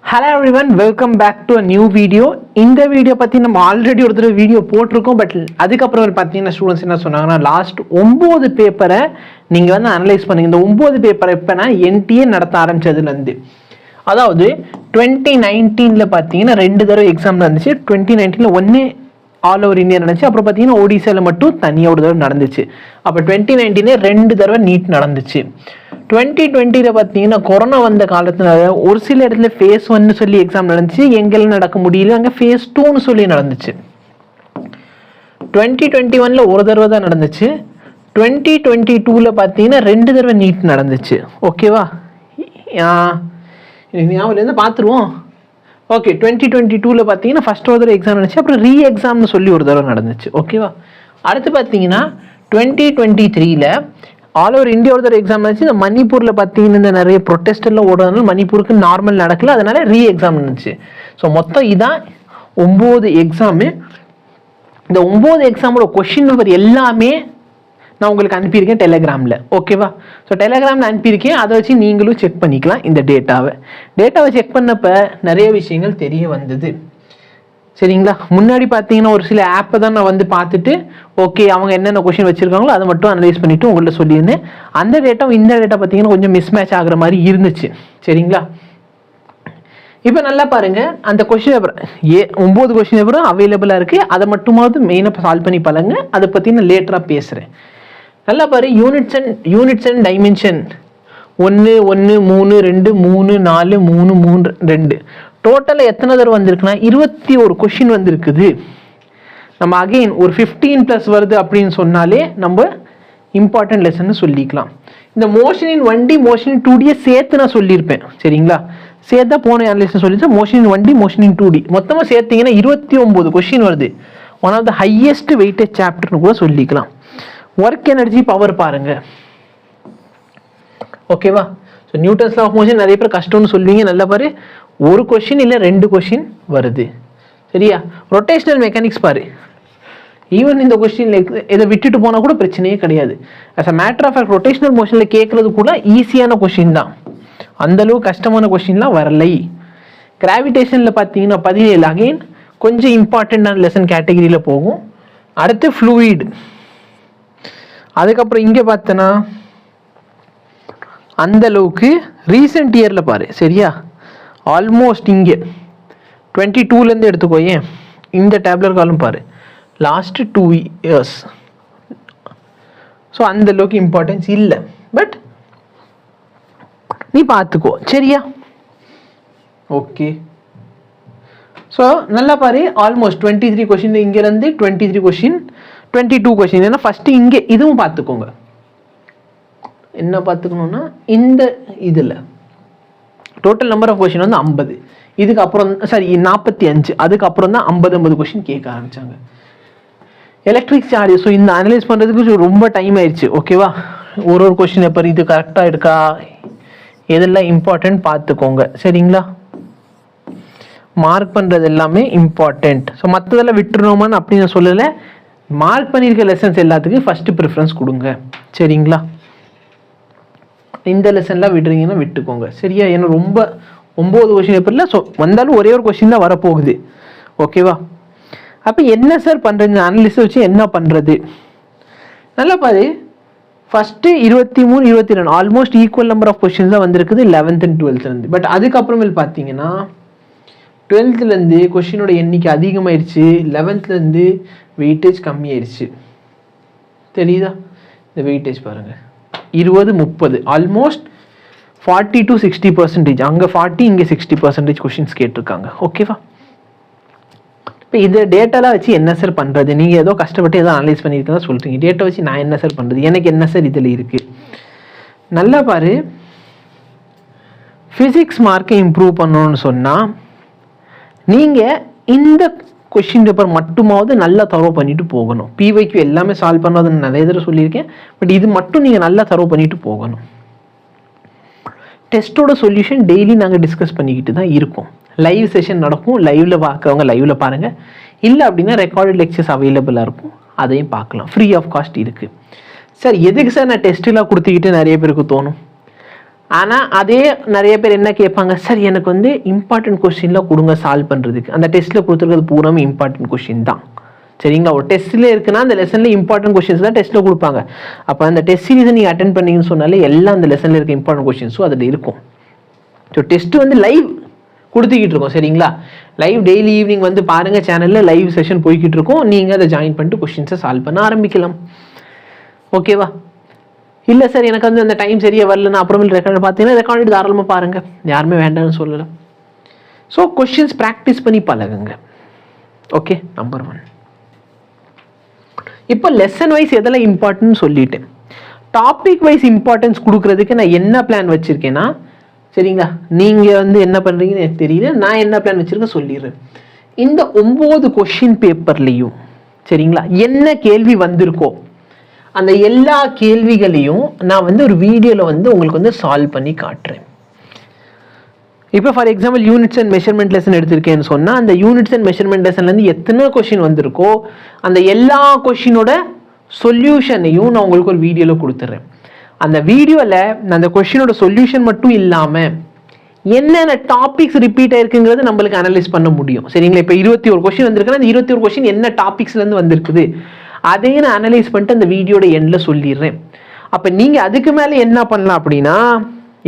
Hello everyone, welcome back to a new video. இந்த video பற்றி நம்ம ஆல்ரெடி ஒரு தடவை வீடியோ போட்டிருக்கோம். பட் அதுக்கப்புறம் பார்த்தீங்கன்னா ஸ்டூடெண்ட்ஸ் என்ன சொன்னாங்கன்னா லாஸ்ட் 9 பேப்பரை நீங்கள் வந்து அனலைஸ் பண்ணுங்க. இந்த 9 பேப்பரை எப்போனா NTA நடத்த ஆரம்பிச்சதுலேருந்து, அதாவது 2019 பார்த்தீங்கன்னா 2 தடவை எக்ஸாம் நடந்துச்சு. 2019 ஒன்று ஆல் ஓவர் இந்தியா நடந்துச்சு. அப்புறம் பார்த்தீங்கன்னா ஒடிசாவில் மட்டும் தனியாக ஒரு தடவை நடந்துச்சு. அப்போ 2019 2 தடவை நீட் நடந்துச்சு. 2020 பார்த்தீங்கன்னா கொரோனா வந்த காலத்தினால ஒரு சில இடத்துல ஃபேஸ் 1 சொல்லி எக்ஸாம் நடந்துச்சு, எங்கெல்லாம் நடக்க முடியல, அங்கே ஃபேஸ் 2 சொல்லி நடந்துச்சு. 2021 ஒரு தடவை தான் நடந்துச்சு. 2022 பார்த்தீங்கன்னா 2 தடவை நீட் நடந்துச்சு. ஓகேவா, ஞாபகம் பார்த்துருவோம். ஓகே, 2022 பார்த்தீங்கன்னா ஃபர்ஸ்ட் ஒரு தடவை எக்ஸாம் நடந்துச்சு, அப்புறம் ரீ எக்ஸாம்னு சொல்லி ஒரு தடவை நடந்துச்சு. ஓகேவா, அடுத்து பார்த்தீங்கன்னா 2023 ஆல் ஓவர் இந்தியா ஒரு தடவை எக்ஸாம் நடந்துச்சு. இந்த மணிப்பூரில் பார்த்தீங்கன்னா இந்த நிறைய ப்ரொட்டஸ்ட் எல்லாம் ஓடுறதுனால மணிப்பூருக்கு நார்மல் நடக்கல, அதனால ரீ எக்ஸாம் நடந்துச்சு. ஸோ மொத்தம் இதான் 9 எக்ஸாமு. இந்த 9 எக்ஸாமோட கொஷின் நம்பர் எல்லாமே நான் உங்களுக்கு அனுப்பியிருக்கேன் டெலிகிராமில். ஓகேவா, ஸோ டெலிகிராமில் அனுப்பியிருக்கேன், அதை வச்சு நீங்களும் செக் பண்ணிக்கலாம். இந்த டேட்டாவை செக் பண்ணப்போ நிறைய விஷயங்கள் தெரிய வந்தது. சரிங்களா, முன்னாடி பார்த்தீங்கன்னா ஒரு சில ஆப்பை தான் நான் வந்து பார்த்துட்டு ஓகே அவங்க என்னென்ன கொஷின் வச்சுருக்காங்களோ அதை மட்டும் அனலைஸ் பண்ணிவிட்டு உங்கள்கிட்ட சொல்லியிருந்தேன். அந்த டேட்டா இந்த டேட்டா பார்த்தீங்கன்னா கொஞ்சம் மிஸ்மேட்ச் ஆகிற மாதிரி இருந்துச்சு. சரிங்களா, இப்போ நல்லா பாருங்கள், அந்த கொஷின் பேப்பர் 9 கொஷின் பேப்பரும் அவைலபிளாக இருக்குது. அதை மட்டுமாவது மெயினாக சால்வ் பண்ணி பழங்க. அதை பற்றி நான் லேட்டராக பேசுகிறேன். நல்லா பாரு, யூனிட்ஸ் அண்ட் டைமென்ஷன் 1 1 3 2 3 4 3 3 2 டோட்டலாக எத்தனை தடவை வந்திருக்குன்னா 21 கொஷின் வந்திருக்குது. நம்ம அகெயின் ஒரு 15+ வருது அப்படின்னு சொன்னாலே நம்ம இம்பார்ட்டன்ட் லெசன் சொல்லிக்கலாம். இந்த motion in 1D motion in 2D சேர்த்து நான் சொல்லியிருப்பேன். சரிங்களா, சேர்த்தா போன அனலைஸ் சொல்லிட்டு motion in 1D motion in 2D மொத்தமாக சேர்த்தீங்கன்னா 29 கொஷின் வருது. One of the highest weightage சாப்டர்னு கூட சொல்லிக்கலாம். ஒர்க் எனர்ஜி பவர் பாருங்க. ஓகேவா, so Newton's law of motion நிறைய பேர் கஷ்டம்னு சொல்லுவீங்க. நல்லா பாரு, ஒரு கொஷின் இல்லை 2 கொஷின் வருது. சரியா, ரொட்டேஷனல் மெக்கானிக்ஸ் பாரு, ஈவன் இந்த கொஸ்டின் இதை விட்டுட்டு போனால் கூட பிரச்சனையே கிடையாது. As a matter of fact rotational மோஷனில் கேட்கறது கூட ஈஸியான கொஷின் தான், அந்தளவு கஷ்டமான கொஷின்லாம் வரலை. கிராவிடேஷனில் பார்த்தீங்கன்னா 17 அகெயின் கொஞ்சம் இம்பார்ட்டண்ட்டான லெசன் கேட்டகிரியில் போகும். அடுத்து ஃப்ளூயிட். அதுக்கப்புறம் இங்கே பார்த்தோன்னா அந்த அளவுக்கு ரீசெண்ட் இயரில் பாரு. சரியா, ஆல்மோஸ்ட் இங்கே 22 எடுத்துக்கோ. ஏன் இந்த டேப்லர் காலம் பாரு, லாஸ்ட் 2 இயர்ஸ். ஸோ அந்த அளவுக்கு இம்பார்ட்டன்ஸ் இல்லை, பட் நீ பார்த்துக்கோ. சரியா, ஓகே. ஸோ நல்லா பாரு, ஆல்மோஸ்ட் 23 கொஷின், இங்கேருந்து 23 கொஷின் 22 கொஷின். ஏன்னா ஃபஸ்ட்டு இங்கே இதுவும் பார்த்துக்கோங்க. என்ன பார்த்துக்கணும்னா இந்த இதில் டோட்டல் நம்பர் ஆஃப் கொஷின் வந்து 50, இதுக்கப்புறம் சாரி 45, அதுக்கப்புறம் தான் 50 கொஷின் கேட்க ஆரம்பித்தாங்க. Electric charge. ஸோ இந்த அனலைஸ் பண்ணுறதுக்கு ரொம்ப டைம் ஆயிடுச்சு. ஓகேவா, ஒரு கொஷின் எப்போ இது கரெக்டாக இருக்கா, எதெல்லாம் இம்பார்ட்டன்ட் பார்த்துக்கோங்க. சரிங்களா, மார்க் பண்ணுறது எல்லாமே இம்பார்ட்டண்ட். ஸோ மற்றதெல்லாம் விட்டுருணுமான்னு அப்படின்னு சொல்லலை, மார்க் பண்ணியிருக்க லெசன்ஸ் எல்லாத்துக்கும் ஃபஸ்ட்டு ப்ரிஃபரன்ஸ் கொடுங்க. சரிங்களா, இந்த லெசன்லாம் விடுறீங்கன்னா விட்டுக்கோங்க. சரியா, ஏன்னா ரொம்ப 9 கொஷின் பேப்பரில் ஸோ வந்தாலும் ஒரே ஒரு கொஷின் தான் வரப்போகுது. ஓகேவா, அப்போ என்ன சார் பண்ணுறது, அனலிஸ்ட் வச்சு என்ன பண்ணுறது? நல்லா பாரு, first 23 22 almost equal number of questions தான் வந்திருக்குது 11th and 12th. பட் அதுக்கப்புறமேல் பார்த்தீங்கன்னா 12th கொஷினோட எண்ணிக்கை அதிகமாகிடுச்சு, 11th வெயிட்டேஜ் கம்மியாயிடுச்சு. தெரியுதா, இந்த வெயிட்டேஜ் பாருங்கள் 20 30 ஆல்மோஸ்ட் 40 to 60%. அங்கே 40 இங்கே 60% கொஷின்ஸ் கேட்டிருக்காங்க. ஓகேவா, இப்போ இந்த டேட்டாலாம் வச்சு என்ன சார் பண்ணுறது? நீங்கள் ஏதோ கஷ்டப்பட்டு ஏதோ அனலைஸ் பண்ணியிருக்கா சொல்கிறீங்க, டேட்டா வச்சு நான் என்ன சார் பண்ணுறது, எனக்கு என்ன சார் இதில் இருக்குது? நல்லா பாரு, ஃபிசிக்ஸ் மார்க்கை இம்ப்ரூவ் பண்ணணும்னு சொன்னால் நீங்கள் இந்த கொஷின் பேப்பர் மட்டுமாவது நல்லா தரவு பண்ணிட்டு போகணும். PYQ எல்லாமே சால்வ் பண்ணாதுன்னு நிறைய தடவை சொல்லியிருக்கேன், பட் இது மட்டும் நீங்கள் நல்லா தரவு பண்ணிட்டு போகணும். டெஸ்ட்டோட சொல்யூஷன் டெய்லி நாங்கள் டிஸ்கஸ் பண்ணிக்கிட்டு தான் இருக்கோம். லைவ் செஷன் நடக்கும், லைவில் பார்க்குறவங்க லைவில் பாருங்கள், இல்லை அப்படின்னா ரெக்கார்டட் லெக்சர்ஸ் அவைலபிளாக இருக்கும், அதையும் பார்க்கலாம். ஃப்ரீ ஆஃப் காஸ்ட் இருக்குது. சார் எதுக்கு சார் நான் டெஸ்ட்டெலாம் கொடுத்துக்கிட்டு நிறைய பேருக்கு தோணும். ஆனால் அதே நிறைய பேர் என்ன கேட்பாங்க, சார் எனக்கு வந்து இம்பார்ட்டன்ட் கொஸ்டின்லாம் கொடுங்க சால்வ் பண்ணுறதுக்கு. அந்த டெஸ்ட்டில் கொடுத்துருக்கிறது பூராமே இம்பார்ட்டன்ட் கொஸ்டின் தான். சரிங்களா? ஒரு டெஸ்ட்டில் இருக்குன்னா அந்த லெசனில் இம்பார்ட்டன்ட் கொஸ்டின்ஸ் தான் டெஸ்ட்டில் கொடுப்பாங்க. அப்போ அந்த டெஸ்ட் சீரீஸை நீங்கள் அட்டென்ட் பண்ணீங்கன்னு சொன்னாலே எல்லாம் அந்த லெசனில் இருக்க இம்பார்ட்டன்ட் கொஸ்டின்ஸும் அதில் இருக்கும். ஸோ டெஸ்ட்டு வந்து லைவ் கொடுத்துக்கிட்டு இருக்கோம். சரிங்களா? லைவ் டெய்லி ஈவினிங் வந்து பாருங்கள், சேனலில் லைவ் செஷன் போய்கிட்டு இருக்கோம். நீங்கள் அதை ஜாயின் பண்ணிட்டு கொஸ்டின்ஸை சால்வ் பண்ண ஆரம்பிக்கலாம். ஓகேவா? இல்லை சார் எனக்கு வந்து அந்த டைம் சரியாக வரலன்னா அப்புறமேல் ரெக்கார்டு பார்த்தீங்கன்னா ரெக்கார்டு தாராளமாக பாருங்கள், யாருமே வேண்டாம்னு சொல்லலை. ஸோ கொஸ்டின்ஸ் ப்ராக்டிஸ் பண்ணி பழகுங்க. Okay, number 1. இப்போ லெசன் வைஸ் எதெல்லாம் இம்பார்ட்டன்ட் சொல்லிட்டேன். டாபிக் வைஸ் இம்பார்ட்டன்ஸ் கொடுக்கறதுக்கு நான் என்ன பிளான் வச்சுருக்கேன்னா, சரிங்களா, நீங்கள் வந்து என்ன பண்ணுறீங்கன்னு எனக்கு தெரியல, நான் என்ன பிளான் வச்சுருக்கேன் சொல்லிடுறேன். இந்த 9 கொஷின் பேப்பர்லேயும் சரிங்களா என்ன கேள்வி வந்திருக்கோ அந்த எல்லா கேள்விகளையும் நான் வந்து ஒரு வீடியோவில் வந்து உங்களுக்கு வந்து சால்வ் பண்ணி காட்டுறேன். இப்போ for example units and measurement lesson எடுத்திருக்கேன்னு சொன்னால் அந்த யூனிட்ஸ் அண்ட் மெஷர்மெண்ட் லெசன்லேருந்து எத்தனை கொஷின் வந்திருக்கோ அந்த எல்லா கொஷினோட சொல்யூஷனையும் நான் உங்களுக்கு ஒரு வீடியோவில் கொடுத்துட்றேன். அந்த வீடியோவில் நான் அந்த கொஷினோட சொல்யூஷன் மட்டும் இல்லாமல் என்னென்ன டாபிக்ஸ் ரிப்பீட் ஆயிருக்குங்கிறது நம்மளுக்கு அனலைஸ் பண்ண முடியும். சரிங்களா? இப்போ 21 கொஷின் வந்திருக்குன்னா அந்த 21 கொஷின் என்ன டாபிக்ஸ்லேருந்து வந்திருக்குது அதையும் நான் அனலைஸ் பண்ணிட்டு அந்த வீடியோட எண்டில் சொல்லிடுறேன். அப்போ நீங்கள் அதுக்கு மேலே என்ன பண்ணலாம் அப்படின்னா,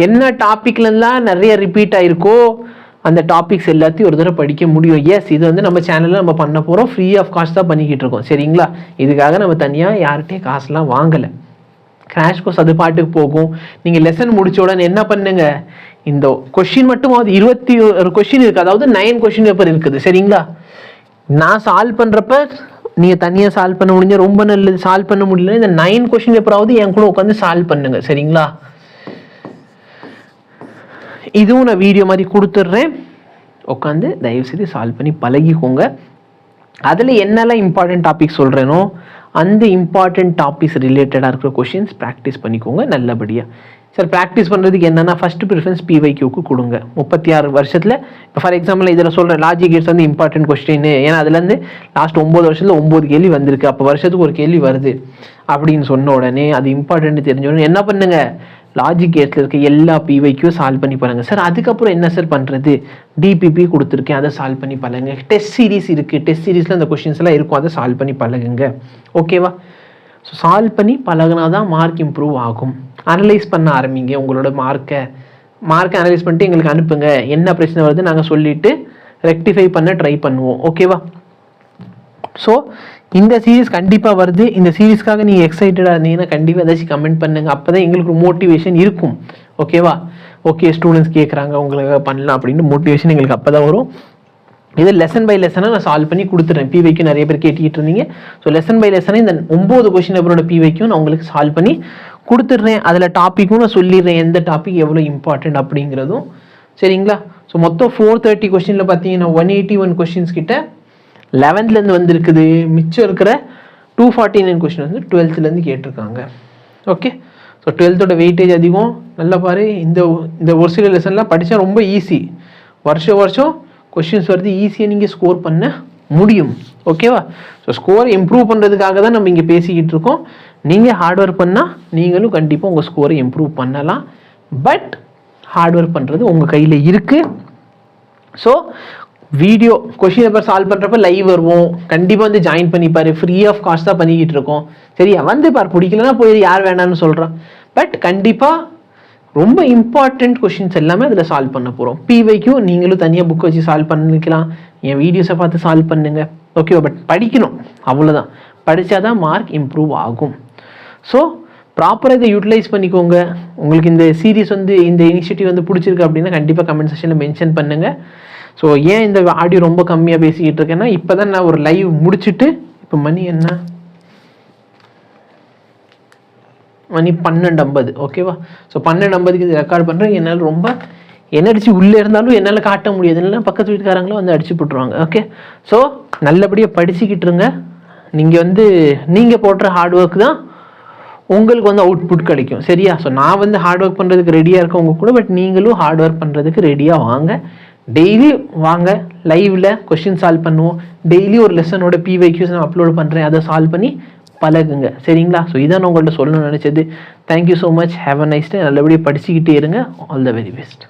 என்ன டாபிக்லாம் நிறைய ரிப்பீட் ஆயிருக்கோ அந்த டாபிக்ஸ் எல்லாத்தையும் ஒரு தடவை படிக்க முடியும். எஸ், இது வந்து நம்ம சேனலில் நம்ம பண்ண போகிறோம், ஃப்ரீ ஆஃப் காஸ்ட் தான் பண்ணிக்கிட்டு இருக்கோம். சரிங்களா? இதுக்காக நம்ம தனியாக யார்கிட்டையும் காசுலாம் வாங்கலை. கிராஷ் கோர்ஸ் அது பாட்டுக்கு போகும். நீங்கள் லெசன் முடிச்ச உடனே என்ன பண்ணுங்க, இந்த கொஷின் மட்டும் 21 கொஷின் இருக்குது, அதாவது 9 கொஷின் பேப்பர் இருக்குது. சரிங்களா? நான் சால்வ் பண்ணுறப்ப நீங்கள் தனியாக சால்வ் பண்ண முடிஞ்ச ரொம்ப நல்லது. சால்வ் பண்ண முடியல, இந்த 9 கொஷின் பேப்பராவது என் கூட உட்காந்து சால்வ் பண்ணுங்க. சரிங்களா? இதுவும் நான் வீடியோ மாதிரி கொடுத்துட்றேன், உட்காந்து தயவுசெய்து சால்வ் பண்ணி பழகிக்கோங்க. அதில் என்னெல்லாம் இம்பார்ட்டன்ட் டாபிக்ஸ் சொல்கிறேனோ அந்த இம்பார்ட்டன்ட் டாபிக்ஸ் ரிலேட்டடாக இருக்கிற கொஷின்ஸ் ப்ராக்டிஸ் பண்ணிக்கோங்க நல்லபடியாக. சார் ப்ராக்டிஸ் பண்ணுறதுக்கு என்னென்னா ஃபஸ்ட்டு ப்ரிஃபரன்ஸ் PYQக்கு கொடுங்க. 36 வருஷத்தில் இப்போ ஃபார் எக்ஸாம்பிள் இதில் சொல்கிறேன் லாஜிக் கேட்ஸ் வந்து இம்பார்ட்டன்ட் கொஸ்டின், ஏன்னா அதுலேருந்து லாஸ்ட் 9 வருஷத்தில் 9 கேள்வி வந்திருக்கு. அப்போ வருஷத்துக்கு ஒரு கேள்வி வருது அப்படின்னு சொன்ன உடனே அது இம்பார்ட்டன்ட் தெரிஞ்ச உடனே என்ன பண்ணுங்க, லாஜிக் கேட்ஸில் இருக்க எல்லா PYQ சால்வ் பண்ணி பாருங்க. சார் அதுக்கப்புறம் என்ன சார் பண்ணுறது, DPP கொடுத்துருக்கேன் அதை சால்வ் பண்ணி பழகுங்க. டெஸ்ட் சீரிஸ் இருக்குது, டெஸ்ட் சீரிஸில் அந்த கொஸ்டின்ஸ் எல்லாம் இருக்கும், அதை சால்வ் பண்ணி பழகுங்க. ஓகேவா? ஸோ சால்வ் பண்ணி பழகினா தான் மார்க் இம்ப்ரூவ் ஆகும். அனலைஸ் பண்ண ஆரம்பிங்க. உங்களோட மார்க்கை அனலைஸ் பண்ணிட்டு எங்களுக்கு அனுப்புங்க, என்ன பிரச்சனை வருது நாங்கள் சொல்லிவிட்டு ரெக்டிஃபை பண்ண ட்ரை பண்ணுவோம். ஓகேவா? ஸோ இந்த சீரீஸ் கண்டிப்பாக வருது. இந்த சீரீஸ்க்காக நீங்கள் எக்ஸைட்டடாக இருந்தீங்கன்னா கண்டிப்பாக ஏதாச்சும் கமெண்ட் பண்ணுங்கள். அப்போ தான் எங்களுக்கு ஒரு மோட்டிவேஷன் இருக்கும். ஓகேவா? ஓகே, ஸ்டூடெண்ட்ஸ் கேட்குறாங்க உங்களுக்கு பண்ணலாம் அப்படின்னு மோட்டிவேஷன் எங்களுக்கு அப்போ தான் வரும். இது லெசன் பை லெசனாக நான் சால்வ் பண்ணி கொடுத்துட்றேன். PYQ நிறைய பேர் கேட்டுக்கிட்டு இருந்தீங்க. ஸோ லெசன் பை லெசனாக இந்த 9 கொஸ்டின் பேப்பரோட PYQ நான் உங்களுக்கு சால்வ் பண்ணி கொடுத்துட்றேன். அதில் டாப்பிக்கும் நான் சொல்லிடுறேன், எந்த டாபிக் எவ்வளோ இம்பார்ட்டன்ட் அப்படிங்கிறதும். சரிங்களா? ஸோ மொத்தம் 430 கொஸ்டினில் பார்த்தீங்கன்னா 181 கொஸ்டின்ஸ் கிட்ட 11th வந்திருக்குது. மிச்சம் இருக்கிற 249 கொஸ்டின் வந்து 12th கேட்டிருக்காங்க. ஓகே, ஸோ 12th வெயிட்டேஜ் அதிகம். நல்லா பாரு, இந்த ஒரு சில லெசன்லாம் படித்தா ரொம்ப ஈஸி. வருஷம் கொஸ்டின்ஸ் வருது, ஈஸியாக நீங்கள் ஸ்கோர் பண்ண முடியும். ஓகேவா? ஸோ ஸ்கோரை இம்ப்ரூவ் பண்ணுறதுக்காக தான் நம்ம இங்கே பேசிக்கிட்டு இருக்கோம். நீங்கள் ஹார்ட் ஒர்க் பண்ணால் நீங்களும் கண்டிப்பாக உங்கள் ஸ்கோரை இம்ப்ரூவ் பண்ணலாம். பட் ஹார்ட் ஒர்க் பண்ணுறது உங்கள் கையில் இருக்குது. So video question paper solve பண்ணுறப்ப லைவ் வருவோம், கண்டிப்பாக வந்து ஜாயின் பண்ணிப்பார். ஃப்ரீ ஆஃப் காஸ்ட் தான் பண்ணிக்கிட்டு இருக்கோம். சரியா? வந்து பார், பிடிக்கலன்னா போயிடு, யார் வேணான்னு சொல்கிறான். பட் கண்டிப்பாக ரொம்ப இம்பார்ட்டண்ட் கொஷின்ஸ் எல்லாமே அதில் சால்வ் பண்ண போகிறோம். PYQ நீங்களும் தனியாக புக் வச்சு சால்வ் பண்ணிக்கலாம், என் வீடியோஸை பார்த்து சால்வ் பண்ணுங்க. ஓகேவா? பட் படிக்கணும், அவ்வளோதான். படித்தாதான் மார்க் இம்ப்ரூவ் ஆகும். ஸோ ப்ராப்பராக இதை யூட்டிலைஸ் பண்ணிக்கோங்க. உங்களுக்கு இந்த சீரீஸ் வந்து இந்த இனிஷியேட்டிவ் வந்து பிடிச்சிருக்கு அப்படின்னா கண்டிப்பாக கமெண்ட் செக்ஷனில் மென்ஷன் பண்ணுங்கள். ஸோ ஏன் இந்த ஆடியோ ரொம்ப கம்மியாக பேசிக்கிட்டு இருக்கேன்னா, இப்போ தான் நான் ஒரு லைவ் முடிச்சுட்டு, இப்போ மணி 12:50. ஓகேவா? ஸோ 12:50 இது ரெக்கார்ட் பண்ணுறேன். என்னால் ரொம்ப எனர்ஜி உள்ளே இருந்தாலும் என்னால் காட்ட முடியாது, இல்லைன்னா பக்கத்து வீட்டுக்காரங்களும் வந்து அடிச்சு போட்டுருவாங்க. ஓகே, ஸோ நல்லபடியாக படிச்சுக்கிட்டு இருங்க. நீங்கள் வந்து நீங்கள் போடுற ஹார்ட் ஒர்க் தான் உங்களுக்கு வந்து அவுட்புட் கிடைக்கும். சரியா? ஸோ நான் வந்து ஹார்ட் ஒர்க் பண்ணுறதுக்கு ரெடியாக இருக்கேன் உங்கள் கூட. பட் நீங்களும் ஹார்ட் ஒர்க் பண்ணுறதுக்கு ரெடியாக வாங்க. டெய்லி வாங்க, லைவில் கொஸ்டின் சால்வ் பண்ணுவோம். டெய்லி ஒரு லெசனோட PYQs நான் அப்லோட் பண்ணுறேன், அதை சால்வ் பண்ணி பழகுங்க. சரிங்களா? ஸோ இதான் நான் உங்கள்கிட்ட சொல்லணும்னு நினச்சது. Thank you so much. Have a nice day. நல்லபடியாக படிச்சுக்கிட்டே இருங்க. All the very best.